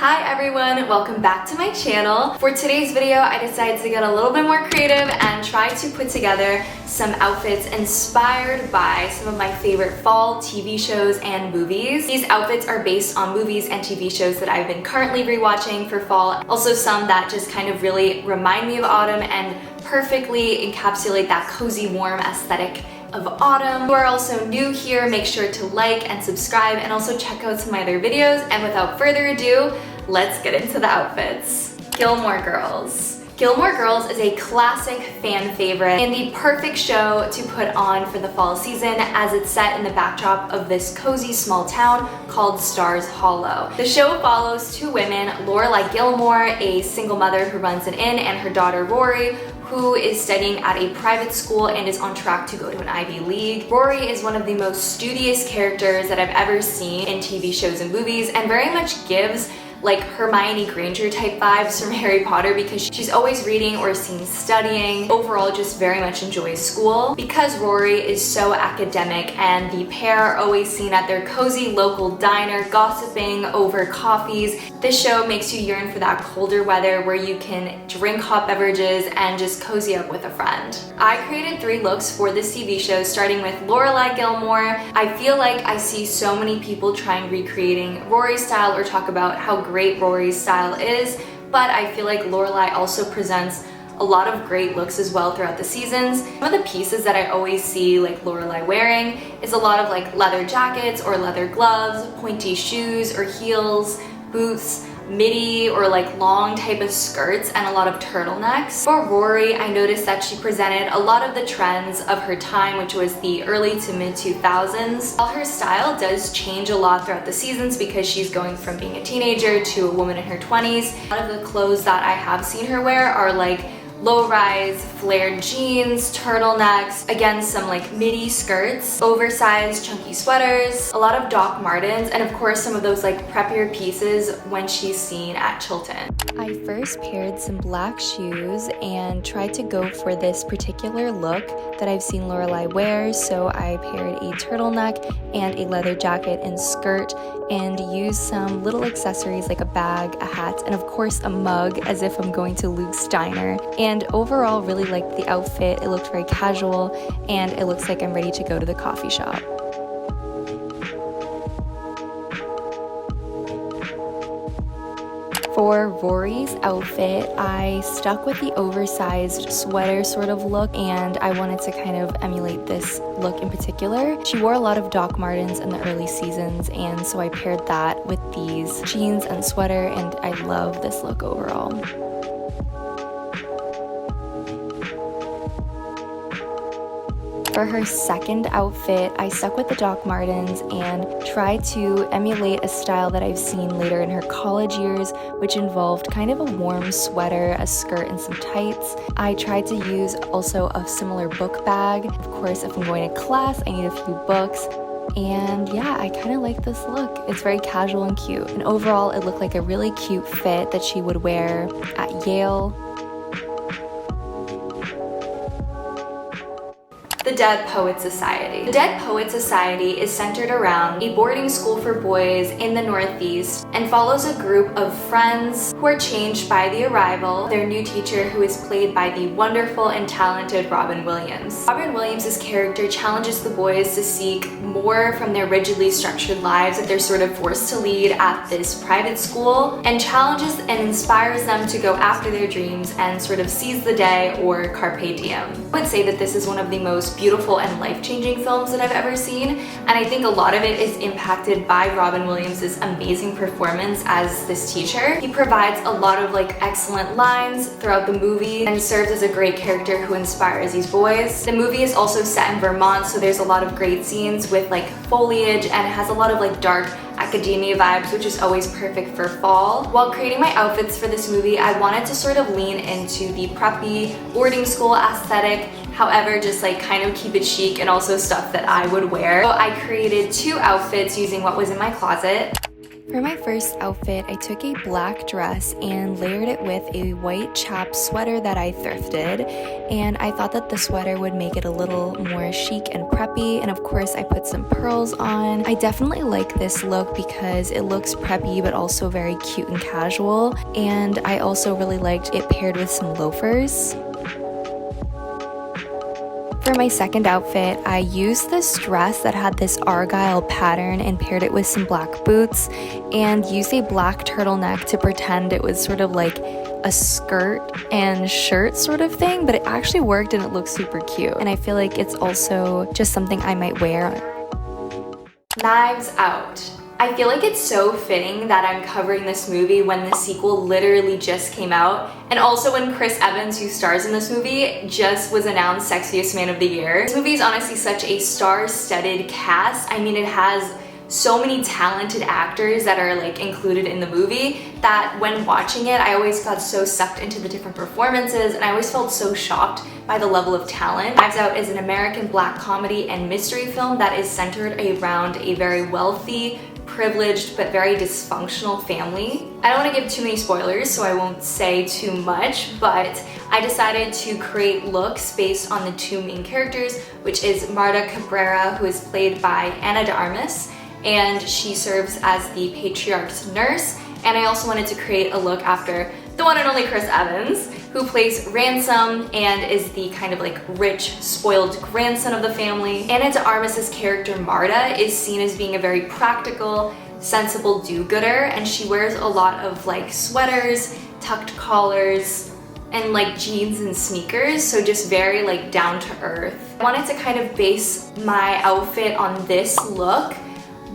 Hi everyone, welcome back to my channel. For today's video, I decided to get a little bit more creative and try to put together some outfits inspired by some of my favorite fall TV shows and movies. These outfits are based on movies and TV shows that I've been currently rewatching for fall. Also some that just kind of really remind me of autumn and perfectly encapsulate that cozy, warm aesthetic of autumn. If you are also new here, make sure to like and subscribe and also check out some of my other videos. And without further ado, let's get into the outfits. Gilmore Girls. Gilmore Girls is a classic fan favorite and the perfect show to put on for the fall season as it's set in the backdrop of this cozy small town called Stars Hollow. The show follows two women, Lorelai Gilmore, a single mother who runs an inn, and her daughter Rory, who is studying at a private school and is on track to go to an Ivy League. Rory is one of the most studious characters that I've ever seen in TV shows and movies and very much gives like Hermione Granger type vibes from Harry Potter because she's always reading or seen studying. Overall, just very much enjoys school. Because Rory is so academic and the pair are always seen at their cozy local diner gossiping over coffees, this show makes you yearn for that colder weather where you can drink hot beverages and just cozy up with a friend. I created 3 looks for this TV show, starting with Lorelai Gilmore. I feel like I see so many people trying recreating Rory's style or talk about how great Rory's style is, but I feel like Lorelai also presents a lot of great looks as well throughout the seasons. One of the pieces that I always see like Lorelai wearing is a lot of like leather jackets or leather gloves, pointy shoes or heels, boots, midi or like long type of skirts, and a lot of turtlenecks. For Rory, I noticed that she presented a lot of the trends of her time, which was the early to mid 2000s. While her style does change a lot throughout the seasons because she's going from being a teenager to a woman in her 20s, a lot of the clothes that I have seen her wear are like low-rise flared jeans, turtlenecks, again some like midi skirts, oversized chunky sweaters, a lot of Doc Martens, and of course some of those like preppier pieces when she's seen at Chilton. I first paired some black shoes and tried to go for this particular look that I've seen Lorelai wear, so I paired a turtleneck and a leather jacket and skirt and used some little accessories like a bag, a hat, and of course a mug as if I'm going to Luke's Diner. And overall really liked the outfit. It looked very casual and it looks like I'm ready to go to the coffee shop. For Rory's outfit, I stuck with the oversized sweater sort of look and I wanted to kind of emulate this look in particular. She wore a lot of Doc Martens in the early seasons, and so I paired that with these jeans and sweater, and I love this look overall. For her second outfit, I stuck with the Doc Martens and tried to emulate a style that I've seen later in her college years, which involved kind of a warm sweater, a skirt, and some tights. I tried to use also a similar book bag. Of course, if I'm going to class, I need a few books. And yeah, I kind of like this look. It's very casual and cute. And overall, it looked like a really cute fit that she would wear at Yale. The Dead Poet Society. The Dead Poet Society is centered around a boarding school for boys in the Northeast and follows a group of friends who are changed by the arrival of their new teacher, who is played by the wonderful and talented Robin Williams. Robin Williams' character challenges the boys to seek more from their rigidly structured lives that they're sort of forced to lead at this private school, and challenges and inspires them to go after their dreams and sort of seize the day, or carpe diem. I would say that this is one of the most beautiful and life-changing films that I've ever seen, and I think a lot of it is impacted by Robin Williams' amazing performance as this teacher. He provides a lot of like excellent lines throughout the movie and serves as a great character who inspires these boys. The movie is also set in Vermont, so there's a lot of great scenes with like foliage, and it has a lot of like dark academia vibes, which is always perfect for fall. While creating my outfits for this movie, I wanted to sort of lean into the preppy boarding school aesthetic, however just like kind of keep it chic and also stuff that I would wear. So I created 2 outfits using what was in my closet. For my first outfit, I took a black dress and layered it with a white chap sweater that I thrifted, and I thought that the sweater would make it a little more chic and preppy, and of course I put some pearls on. I definitely like this look because it looks preppy but also very cute and casual, and I also really liked it paired with some loafers. For my second outfit, I used this dress that had this argyle pattern and paired it with some black boots and used a black turtleneck to pretend it was sort of like a skirt and shirt sort of thing, but it actually worked and it looked super cute. And I feel like it's also just something I might wear. Knives Out. I feel like it's so fitting that I'm covering this movie when the sequel literally just came out, and also when Chris Evans, who stars in this movie, just was announced Sexiest Man of the Year. This movie is honestly such a star-studded cast. I mean, it has so many talented actors that are like included in the movie that when watching it, I always got so sucked into the different performances, and I always felt so shocked by the level of talent. Knives Out is an American black comedy and mystery film that is centered around a very wealthy, privileged, but very dysfunctional family. I don't want to give too many spoilers, so I won't say too much, but I decided to create looks based on the two main characters, which is Marta Cabrera, who is played by Ana de Armas, and she serves as the patriarch's nurse. And I also wanted to create a look after the one and only Chris Evans, who plays Ransom and is the kind of like rich, spoiled grandson of the family. Ana de Armas's character Marta is seen as being a very practical, sensible do-gooder, and she wears a lot of like sweaters, tucked collars, and like jeans and sneakers, so just very like down to earth. I wanted to kind of base my outfit on this look,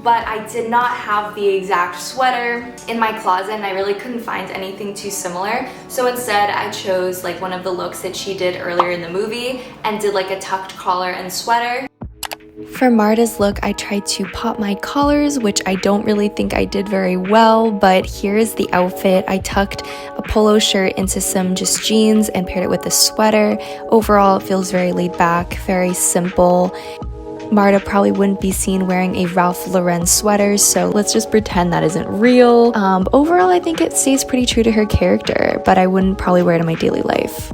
but I did not have the exact sweater in my closet and I really couldn't find anything too similar. So instead I chose like one of the looks that she did earlier in the movie and did like a tucked collar and sweater. For Marta's look, I tried to pop my collars, which I don't really think I did very well, but here's the outfit. I tucked a polo shirt into some just jeans and paired it with a sweater. Overall, it feels very laid back, very simple. Marta probably wouldn't be seen wearing a Ralph Lauren sweater, so let's just pretend that isn't real. Overall, I think it stays pretty true to her character, but I wouldn't probably wear it in my daily life.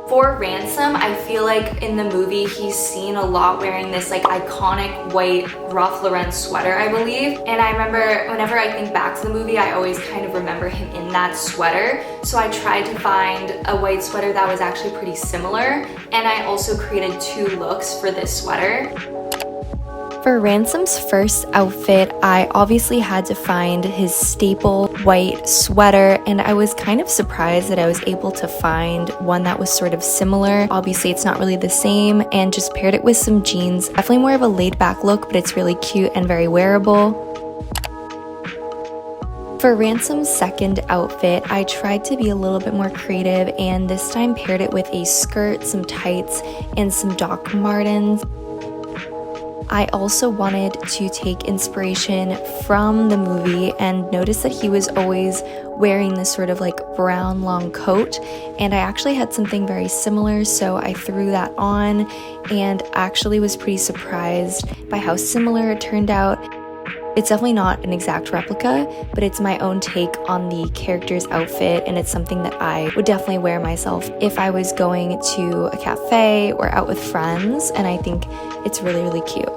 For Ransom, I feel like in the movie he's seen a lot wearing this like iconic white Ralph Lauren sweater, I believe. And I remember whenever I think back to the movie, I always kind of remember him in that sweater. So I tried to find a white sweater that was actually pretty similar. And I also created two looks for this sweater. For Ransom's first outfit, I obviously had to find his staple white sweater, and I was kind of surprised that I was able to find one that was sort of similar. Obviously, it's not really the same, and just paired it with some jeans. Definitely more of a laid-back look, but it's really cute and very wearable. For Ransom's second outfit, I tried to be a little bit more creative, and this time paired it with a skirt, some tights, and some Doc Martens. I also wanted to take inspiration from the movie and noticed that he was always wearing this sort of like brown long coat, and I actually had something very similar, so I threw that on and actually was pretty surprised by how similar it turned out. It's definitely not an exact replica, but it's my own take on the character's outfit, and it's something that I would definitely wear myself if I was going to a cafe or out with friends, and I think it's really, really cute.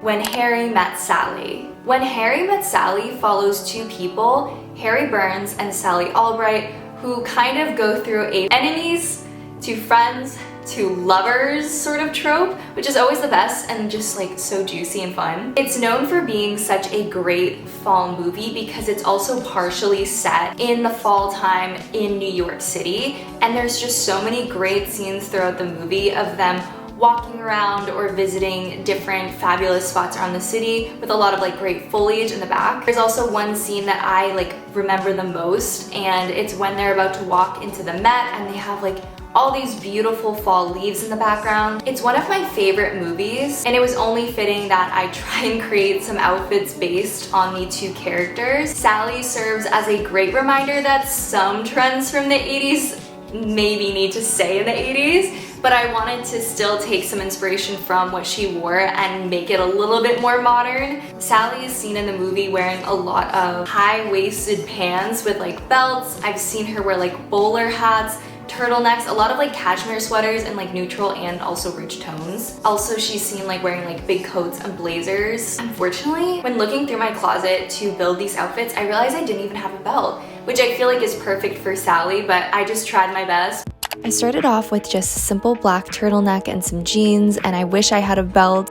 When Harry Met Sally. When Harry Met Sally follows two people, Harry Burns and Sally Albright, who kind of go through a enemies to friends to lovers sort of trope, which is always the best and just like so juicy and fun. It's known for being such a great fall movie because it's also partially set in the fall time in New York City, and there's just so many great scenes throughout the movie of them walking around or visiting different fabulous spots around the city with a lot of like great foliage in the back. There's also one scene that I like remember the most, and it's when they're about to walk into the Met and they have like all these beautiful fall leaves in the background. It's one of my favorite movies, and it was only fitting that I try and create some outfits based on the two characters. Sally serves as a great reminder that some trends from the 80s maybe need to stay in the 80s, but I wanted to still take some inspiration from what she wore and make it a little bit more modern. Sally is seen in the movie wearing a lot of high-waisted pants with like belts. I've seen her wear like bowler hats, turtlenecks, a lot of like cashmere sweaters in like neutral and also rich tones. Also, she's seen like wearing like big coats and blazers. Unfortunately, when looking through my closet to build these outfits, I realized I didn't even have a belt, which I feel like is perfect for Sally, but I just tried my best. I started off with just a simple black turtleneck and some jeans, and I wish I had a belt.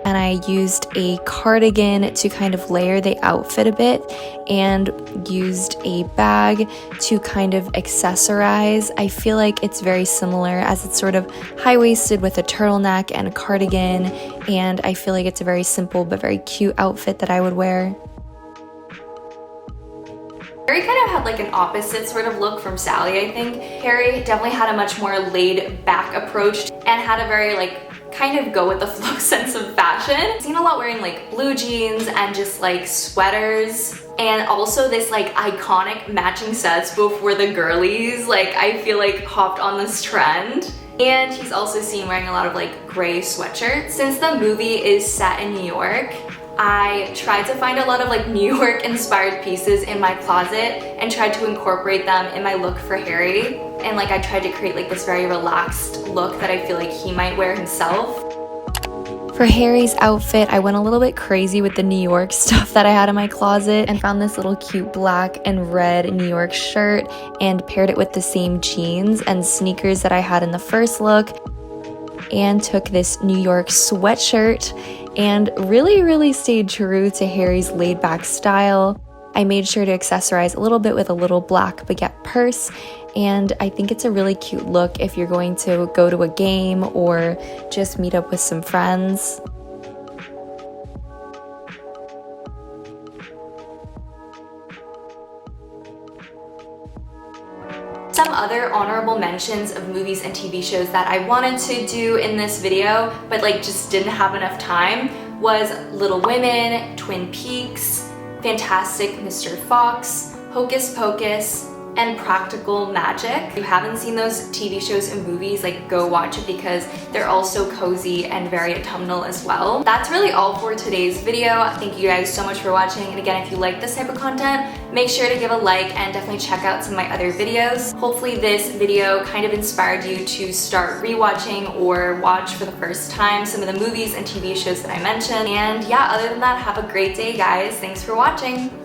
And I used a cardigan to kind of layer the outfit a bit and used a bag to kind of accessorize. I feel like it's very similar as it's sort of high-waisted with a turtleneck and a cardigan, and I feel like it's a very simple but very cute outfit that I would wear. Harry kind of had like an opposite sort of look from Sally, I think. Harry definitely had a much more laid back approach and had a very like kind of go with the flow sense of fashion. I've seen a lot wearing like blue jeans and just like sweaters, and also this like iconic matching sets before the girlies, like I feel like hopped on this trend. And he's also seen wearing a lot of like gray sweatshirts. Since the movie is set in New York, I tried to find a lot of like New York inspired pieces in my closet and tried to incorporate them in my look for Harry. And like I tried to create like this very relaxed look that I feel like he might wear himself. For Harry's outfit, I went a little bit crazy with the New York stuff that I had in my closet and found this little cute black and red New York shirt and paired it with the same jeans and sneakers that I had in the first look, and took this New York sweatshirt and really stayed true to Harry's laid-back style. I made sure to accessorize a little bit with a little black baguette purse, and I think it's a really cute look if you're going to go to a game or just meet up with some friends. Some other honorable mentions of movies and TV shows that I wanted to do in this video, but like just didn't have enough time, was Little Women, Twin Peaks, Fantastic Mr. Fox, Hocus Pocus, and Practical Magic. If you haven't seen those TV shows and movies, like go watch it because they're all so cozy and very autumnal as well. That's really all for today's video. Thank you guys so much for watching, and again, if you like this type of content, make sure to give a like and definitely check out some of my other videos. Hopefully this video kind of inspired you to start rewatching or watch for the first time some of the movies and TV shows that I mentioned. And yeah, other than that, have a great day guys. Thanks for watching.